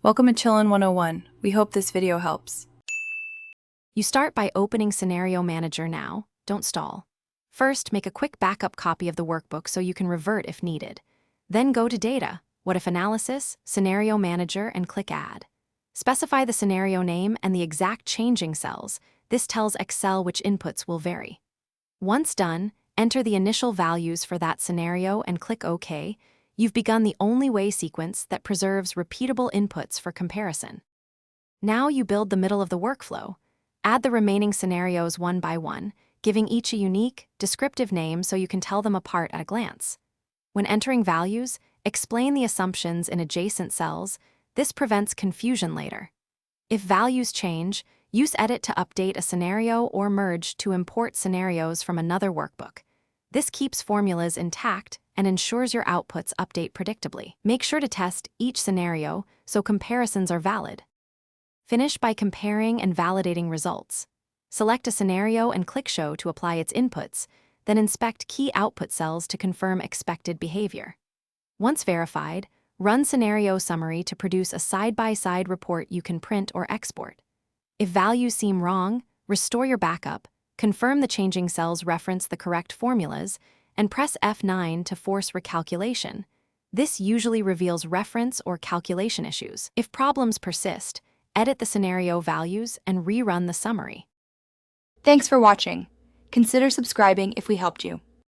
Welcome to Chillin' 101. We hope this video helps. You start by opening Scenario Manager now. Don't stall. First, make a quick backup copy of the workbook so you can revert if needed. Then go to Data, What If Analysis, Scenario Manager, and click Add. Specify the scenario name and the exact changing cells. This tells Excel which inputs will vary. Once done, enter the initial values for that scenario and click OK. You've begun the only way sequence that preserves repeatable inputs for comparison. Now you build the middle of the workflow. Add the remaining scenarios one by one, giving each a unique, descriptive name so you can tell them apart at a glance. When entering values, explain the assumptions in adjacent cells. This prevents confusion later. If values change, use Edit to update a scenario or Merge to import scenarios from another workbook. This keeps formulas intact and ensures your outputs update predictably. Make sure to test each scenario so comparisons are valid. Finish by comparing and validating results. Select a scenario and click Show to apply its inputs, then inspect key output cells to confirm expected behavior. Once verified, run Scenario Summary to produce a side-by-side report you can print or export. If values seem wrong, restore your backup, confirm the changing cells reference the correct formulas, and press F9 to force recalculation. This usually reveals reference or calculation issues. If problems persist, edit the scenario values and rerun the summary. Thanks for watching. Consider subscribing if we helped you.